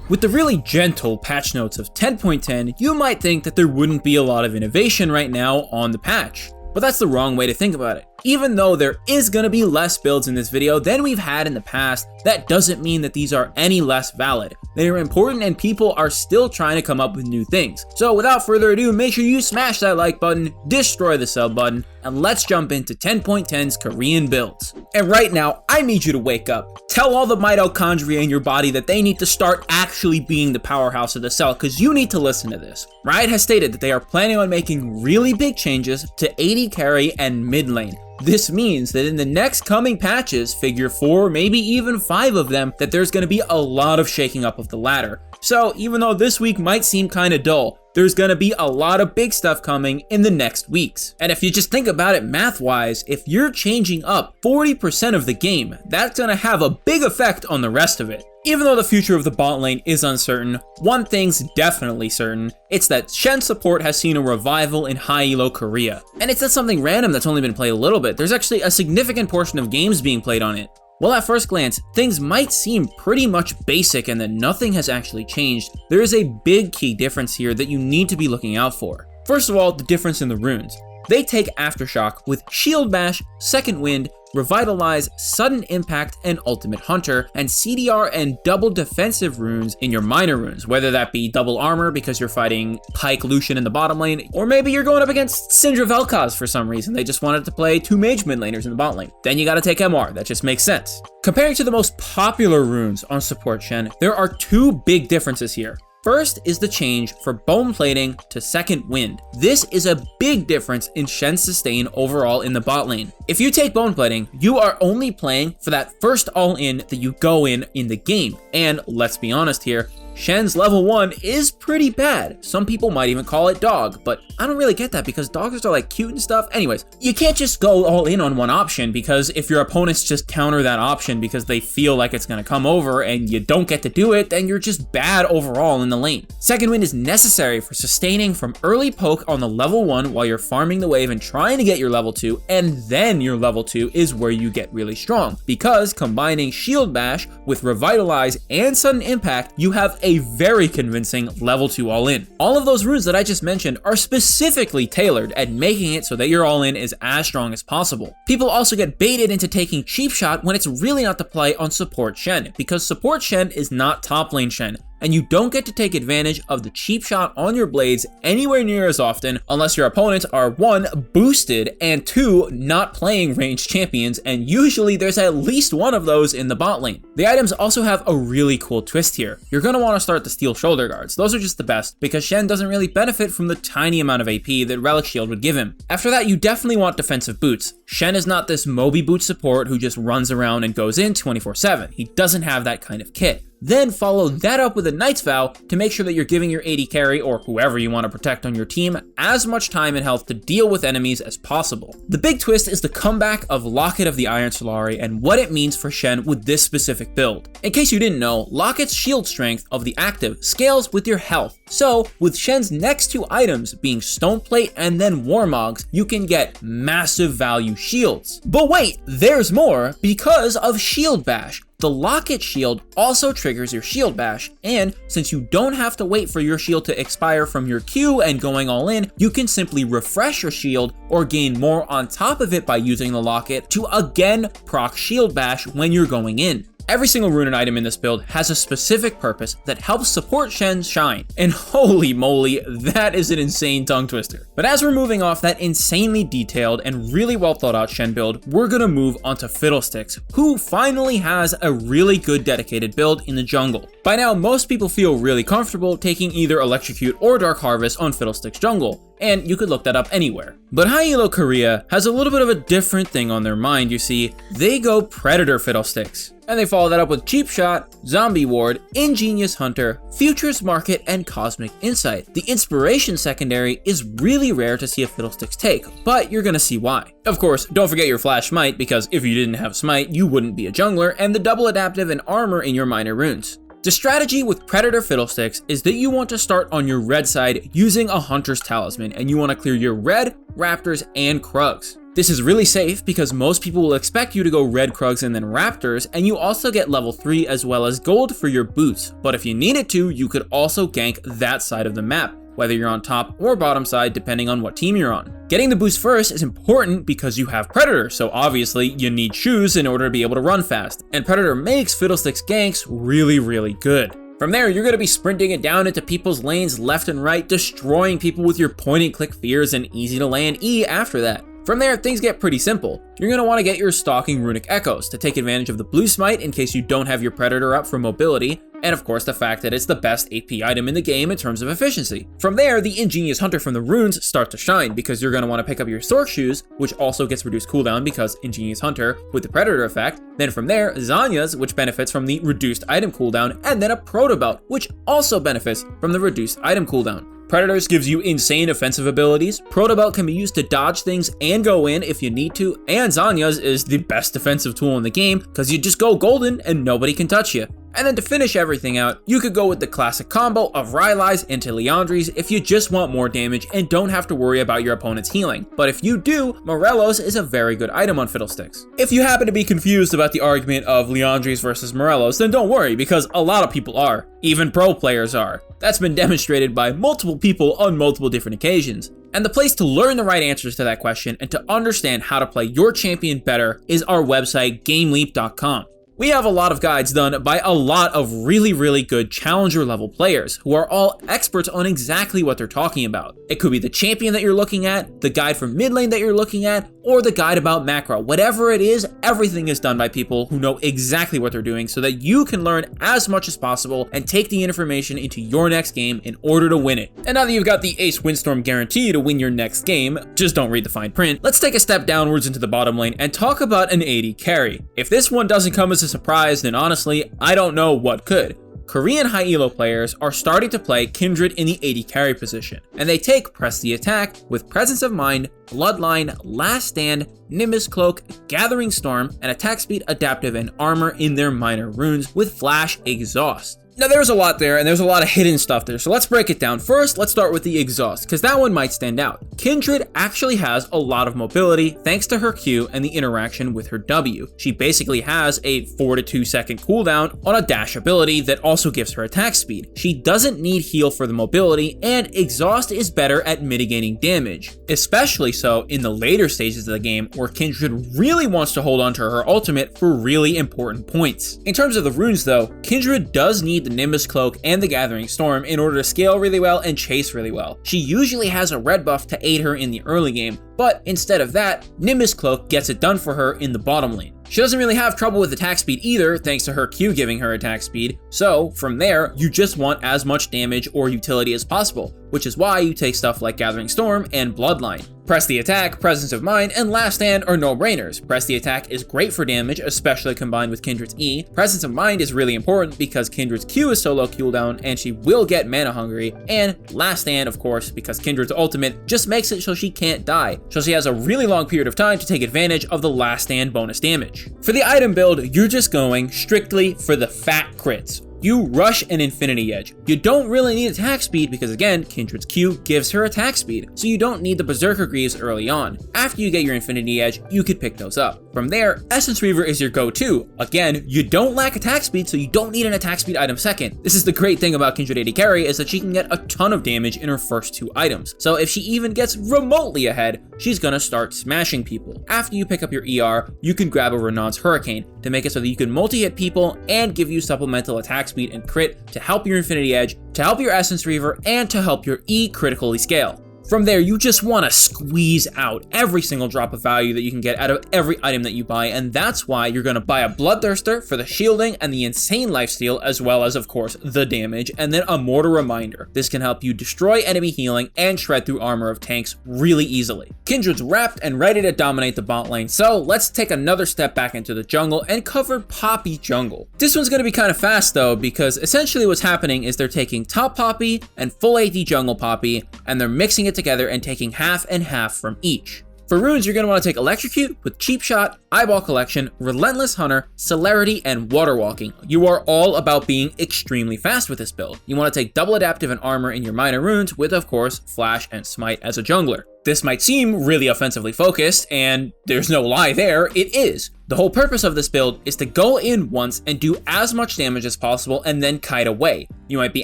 With the really gentle patch notes of 10.10, you might think that there wouldn't be a lot of innovation right now on the patch. But that's the wrong way to think about it. Even though there is going to be less builds in this video than we've had in the past, that doesn't mean that these are any less valid. They are important and people are still trying to come up with new things. So without further ado, make sure you smash that like button, destroy the sub button, and let's jump into 10.10's Korean builds. And right now, I need you to wake up. Tell all the mitochondria in your body that they need to start actually being the powerhouse of the cell, because you need to listen to this. Riot has stated that they are planning on making really big changes to AD carry and mid lane. This means that in the next coming patches, figure 4, maybe even 5 of them, that there's going to be a lot of shaking up of the ladder. So even though this week might seem kind of dull, there's going to be a lot of big stuff coming in the next weeks. And if you just think about it math-wise, if you're changing up 40% of the game, that's going to have a big effect on the rest of it. Even though the future of the bot lane is uncertain, one thing's definitely certain. It's that Shen support has seen a revival in high elo Korea. And it's not something random that's only been played a little bit. There's actually a significant portion of games being played on it. While at first glance, things might seem pretty much basic and that nothing has actually changed, there is a big key difference here that you need to be looking out for. First of all, the difference in the runes. They take Aftershock with Shield Bash, Second Wind, Revitalize, Sudden Impact, and Ultimate Hunter, and CDR and double defensive runes in your minor runes, whether that be double armor because you're fighting Pyke Lucian in the bottom lane, or maybe you're going up against Syndra Vel'Koz for some reason. They just wanted to play 2 mage mid laners in the bot lane. Then you gotta take MR, that just makes sense. Comparing to the most popular runes on support Shen, there are 2 big differences here. First is the change for Bone Plating to Second Wind. This is a big difference in Shen's sustain overall in the bot lane. If you take Bone Plating, you are only playing for that first all-in that you go in the game. And let's be honest here, Shen's level 1 is pretty bad. Some people might even call it dog, but I don't really get that because dogs are like cute and stuff. Anyways, you can't just go all in on one option, because if your opponents just counter that option because they feel like it's gonna come over and you don't get to do it, then you're just bad overall in the lane. Second Wind is necessary for sustaining from early poke on the level 1 while you're farming the wave and trying to get your level 2, and then your level 2 is where you get really strong, because combining Shield Bash with Revitalize and Sudden Impact, you have a very convincing level 2 all-in. All of those runes that I just mentioned are specifically tailored at making it so that your all-in is as strong as possible. People also get baited into taking Cheap Shot when it's really not the play on support Shen, because support Shen is not top lane Shen, and you don't get to take advantage of the cheap shot on your blades anywhere near as often unless your opponents are 1, boosted, and 2, not playing ranged champions, and usually there's at least one of those in the bot lane. The items also have a really cool twist here. You're going to want to start the steel shoulder guards. Those are just the best because Shen doesn't really benefit from the tiny amount of AP that Relic Shield would give him. After that, you definitely want defensive boots. Shen is not this Moby boot support who just runs around and goes in 24/7. He doesn't have that kind of kit. Then follow that up with a Knight's Vow to make sure that you're giving your AD carry, or whoever you want to protect on your team, as much time and health to deal with enemies as possible. The big twist is the comeback of Locket of the Iron Solari and what it means for Shen with this specific build. In case you didn't know, Locket's shield strength of the active scales with your health. So with Shen's next 2 items being Stone Plate and then Warmogs, you can get massive value shields. But wait, there's more because of Shield Bash. The Locket shield also triggers your Shield Bash, and since you don't have to wait for your shield to expire from your Q and going all in, you can simply refresh your shield or gain more on top of it by using the Locket to again proc Shield Bash when you're going in. Every single rune and item in this build has a specific purpose that helps support Shen's shine, and holy moly, that is an insane tongue twister. But as we're moving off that insanely detailed and really well thought out Shen build, we're gonna move onto Fiddlesticks, who finally has a really good dedicated build in the jungle. By now, most people feel really comfortable taking either Electrocute or Dark Harvest on Fiddlesticks jungle, and you could look that up anywhere. But High Elo Korea has a little bit of a different thing on their mind, you see. They go Predator Fiddlesticks, and they follow that up with Cheap Shot, Zombie Ward, Ingenious Hunter, Futures Market, and Cosmic Insight. The Inspiration secondary is really rare to see a Fiddlesticks take, but you're gonna see why. Of course, don't forget your Flash Smite, because if you didn't have Smite, you wouldn't be a jungler, and the double adaptive and armor in your minor runes. The strategy with Predator Fiddlesticks is that you want to start on your red side using a Hunter's Talisman, and you want to clear your red, Raptors, and Krugs. This is really safe because most people will expect you to go red Krugs and then Raptors, and you also get level 3 as well as gold for your boots. But if you needed to, you could also gank that side of the map, whether you're on top or bottom side depending on what team you're on. Getting the boost first is important because you have Predator, so obviously you need shoes in order to be able to run fast, and Predator makes Fiddlesticks ganks really good. From there, you're going to be sprinting it down into people's lanes left and right, destroying people with your point and click fears and easy to land E after that. From there, things get pretty simple. You're going to want to get your Stalking Runic Echoes to take advantage of the blue smite in case you don't have your Predator up for mobility, and of course the fact that it's the best AP item in the game in terms of efficiency. From there, the Ingenious Hunter from the runes start to shine because you're going to want to pick up your Stork Shoes, which also gets reduced cooldown because Ingenious Hunter with the Predator effect. Then from there, Zanya's, which benefits from the reduced item cooldown, and then a Proto Belt, which also benefits from the reduced item cooldown. Predators gives you insane offensive abilities, Proto Belt can be used to dodge things and go in if you need to, and Zanya's is the best defensive tool in the game because you just go golden and nobody can touch you. And then to finish everything out, you could go with the classic combo of Rylai's into Liandry's if you just want more damage and don't have to worry about your opponent's healing. But if you do, Morello's is a very good item on Fiddlesticks. If you happen to be confused about the argument of Liandry's versus Morello's, then don't worry because a lot of people are. Even pro players are. That's been demonstrated by multiple people on multiple different occasions. And the place to learn the right answers to that question and to understand how to play your champion better is our website, GameLeap.com. We have a lot of guides done by a lot of really good challenger level players who are all experts on exactly what they're talking about. It could be the champion that you're looking at, the guide for mid lane that you're looking at, or the guide about macro. Whatever it is, everything is done by people who know exactly what they're doing so that you can learn as much as possible and take the information into your next game in order to win it. And now that you've got the Ace Windstorm guarantee to win your next game, just don't read the fine print, let's take a step downwards into the bottom lane and talk about an AD carry. If this one doesn't come as a surprise, then honestly, I don't know what could. Korean high elo players are starting to play Kindred in the AD carry position, and they take Press the Attack with Presence of Mind, Bloodline, Last Stand, Nimbus Cloak, Gathering Storm, and Attack Speed, Adaptive, and Armor in their minor runes with Flash Exhaust. Now there's a lot there and there's a lot of hidden stuff there, so let's break it down. First, let's start with the exhaust, because that one might stand out. Kindred actually has a lot of mobility thanks to her Q and the interaction with her W. She basically has a 4 to 2 second cooldown on a dash ability that also gives her attack speed. She doesn't need heal for the mobility, and exhaust is better at mitigating damage, especially so in the later stages of the game where Kindred really wants to hold on to her ultimate for really important points. In terms of the runes though, Kindred does need the Nimbus Cloak and the Gathering Storm in order to scale really well and chase really well. She usually has a red buff to aid her in the early game, but instead of that, Nimbus Cloak gets it done for her in the bottom lane. She doesn't really have trouble with attack speed either, thanks to her Q giving her attack speed, so from there, you just want as much damage or utility as possible, which is why you take stuff like Gathering Storm and Bloodline. Press the Attack, Presence of Mind, and Last Stand are no-brainers. Press the Attack is great for damage, especially combined with Kindred's E. Presence of Mind is really important because Kindred's Q is so low cooldown and she will get mana hungry, and Last Stand, of course, because Kindred's ultimate just makes it so she can't die, so she has a really long period of time to take advantage of the Last Stand bonus damage. For the item build, you're just going strictly for the fat crits. You rush an Infinity Edge. You don't really need attack speed because again, Kindred's Q gives her attack speed, so you don't need the Berserker Greaves early on. After you get your Infinity Edge, you could pick those up. From there, Essence Reaver is your go-to. Again, you don't lack attack speed, so you don't need an attack speed item second. This is the great thing about Kindred AD Carry is that she can get a ton of damage in her first 2 items. So if she even gets remotely ahead, she's gonna start smashing people. After you pick up your ER, you can grab a Renaud's Hurricane to make it so that you can multi-hit people and give you supplemental attack speed and crit to help your Infinity Edge, to help your Essence Reaver, and to help your E critically scale. From there, you just want to squeeze out every single drop of value that you can get out of every item that you buy, and that's why you're going to buy a Bloodthirster for the shielding and the insane lifesteal, as well as, of course, the damage, and then a Mortar Reminder. This can help you destroy enemy healing and shred through armor of tanks really easily. Kindred's wrapped and ready to dominate the bot lane, so let's take another step back into the jungle and cover Poppy Jungle. This one's going to be kind of fast though, because essentially what's happening is they're taking top Poppy and full AD jungle Poppy, and they're mixing it together and taking half and half from each. For runes, you're going to want to take Electrocute with Cheap Shot, Eyeball Collection, Relentless Hunter, Celerity, and Water Walking. You are all about being extremely fast with this build. You want to take Double Adaptive and Armor in your minor runes with, of course, Flash and Smite as a jungler. This might seem really offensively focused, and there's no lie there, it is. The whole purpose of this build is to go in once and do as much damage as possible and then kite away. You might be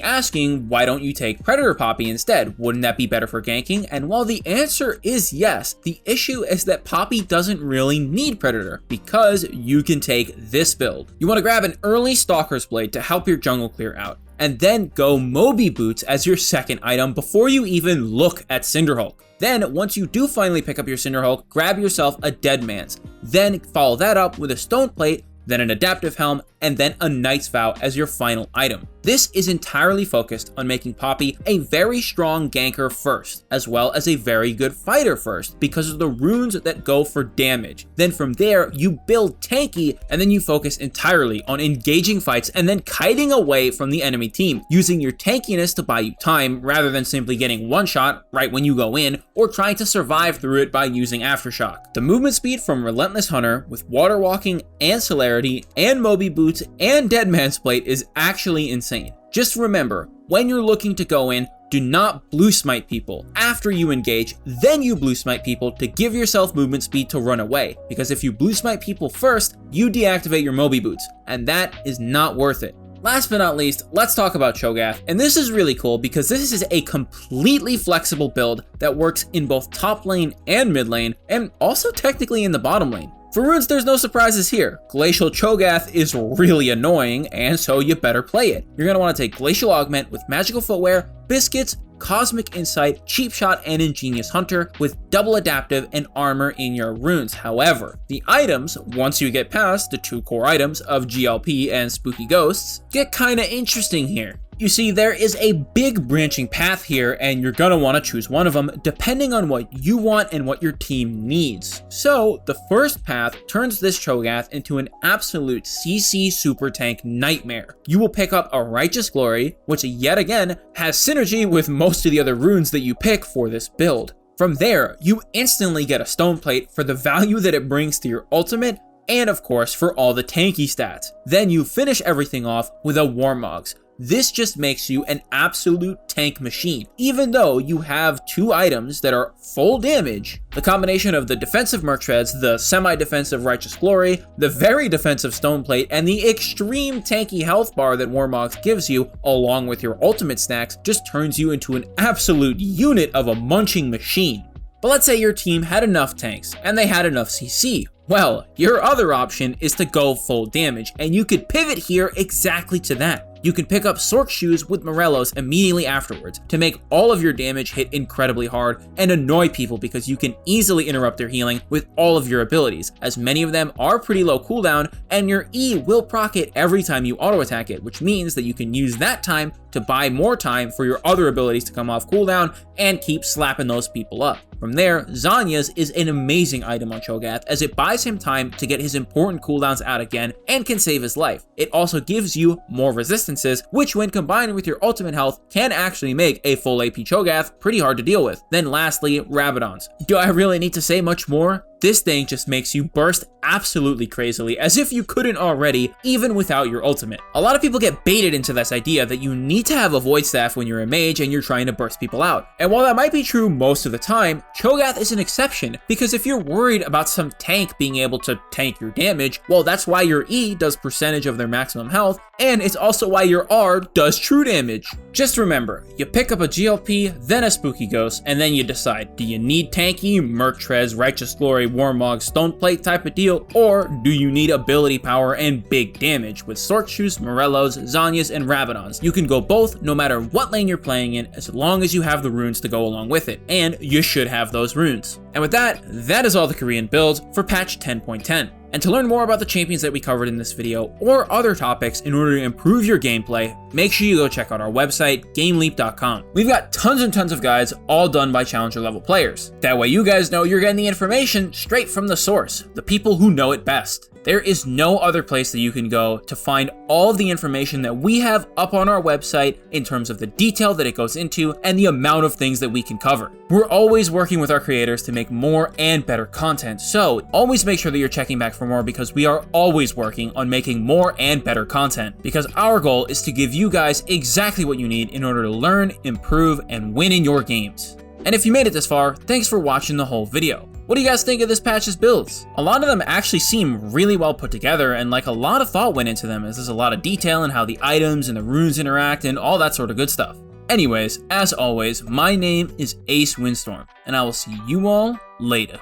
asking, why don't you take Predator Poppy instead? Wouldn't that be better for ganking? And while the answer is yes, the issue is that Poppy doesn't really need Predator because you can take this build. You want to grab an early Stalker's Blade to help your jungle clear out, and then go Moby Boots as your second item before you even look at Cinderhulk. Then, once you do finally pick up your Cinderhulk, grab yourself a Deadman's. Then follow that up with a Stone Plate, then an Adaptive Helm, and then a Knight's Vow as your final item. This is entirely focused on making Poppy a very strong ganker first, as well as a very good fighter first, because of the runes that go for damage. Then from there, you build tanky, and then you focus entirely on engaging fights and then kiting away from the enemy team, using your tankiness to buy you time, rather than simply getting one shot right when you go in, or trying to survive through it by using Aftershock. The movement speed from Relentless Hunter, with Water Walking and Celerity, and Moby Boots, and Deadman's Plate is actually insane. Just remember, when you're looking to go in, do not blue smite people. After you engage, then you blue smite people to give yourself movement speed to run away, because if you blue smite people first, you deactivate your Moby Boots, and that is not worth it. Last but not least, let's talk about CHO'GATH, and this is really cool because this is a completely flexible build that works in both top lane and mid lane, and also technically in the bottom lane. For runes, there's no surprises here. Glacial CHO'GATH is really annoying, and so you better play it. You're going to want to take Glacial Augment with Magical Footwear, Biscuits, Cosmic Insight, Cheap Shot, and Ingenious Hunter with Double Adaptive and Armor in your runes. However, the items, once you get past the two core items of GLP and Spooky Ghosts, get kinda interesting here. You see, there is a big branching path here, and you're gonna want to choose one of them depending on what you want and what your team needs. So, the first path turns this CHO'GATH into an absolute CC super tank nightmare. You will pick up a Righteous Glory, which yet again has synergy with most of the other runes that you pick for this build. From there, you instantly get a Stone Plate for the value that it brings to your ultimate, and of course for all the tanky stats. Then you finish everything off with a Warmogs. This just makes you an absolute tank machine. Even though you have two items that are full damage, the combination of the defensive Merc Treads, the semi-defensive Righteous Glory, the very defensive Stone Plate, and the extreme tanky health bar that Warmogs gives you, along with your ultimate stacks, just turns you into an absolute unit of a munching machine. But let's say your team had enough tanks, and they had enough CC. Well, your other option is to go full damage, and you could pivot here exactly to that. You can pick up Sorc Shoes with Morellos immediately afterwards to make all of your damage hit incredibly hard and annoy people because you can easily interrupt their healing with all of your abilities, as many of them are pretty low cooldown, and your E will proc it every time you auto attack it, which means that you can use that time to buy more time for your other abilities to come off cooldown and keep slapping those people up. From there, Zanya's is an amazing item on CHO'GATH as it buys him time to get his important cooldowns out again and can save his life. It also gives you more resistances, which when combined with your ultimate health can actually make a full AP CHO'GATH pretty hard to deal with. Then lastly, Rabadons. Do I really need to say much more? This thing just makes you burst absolutely crazily, as if you couldn't already, even without your ultimate. A lot of people get baited into this idea that you need to have a Void Staff when you're a mage and you're trying to burst people out. And while that might be true most of the time, CHO'GATH is an exception, because if you're worried about some tank being able to tank your damage, well, that's why your E does percentage of their maximum health, and it's also why your R does true damage. Just remember, you pick up a GLP, then a Spooky Ghost, and then you decide, do you need tanky, Merc Treads, Righteous Glory, Warmog, Stone Plate type of deal, or do you need ability power and big damage with Sorc Shoes, Morellos, Zanyas, and Rabadons? You can go both no matter what lane you're playing in, as long as you have the runes to go along with it, and you should have those runes. And with that, that is all the Korean builds for patch 10.10. And to learn more about the champions that we covered in this video or other topics in order to improve your gameplay, make sure you go check out our website, GameLeap.com. We've got tons and tons of guides all done by challenger level players. That way you guys know you're getting the information straight from the source, the people who know it best. There is no other place that you can go to find all of the information that we have up on our website in terms of the detail that it goes into and the amount of things that we can cover. We're always working with our creators to make more and better content, so always make sure that you're checking back for more because we are always working on making more and better content, because our goal is to give you guys exactly what you need in order to learn, improve, and win in your games. And if you made it this far, thanks for watching the whole video. What do you guys think of this patch's builds? A lot of them actually seem really well put together, and like a lot of thought went into them, as there's a lot of detail in how the items and the runes interact and all that sort of good stuff. Anyways, as always, my name is Ace Windstorm, and I will see you all later.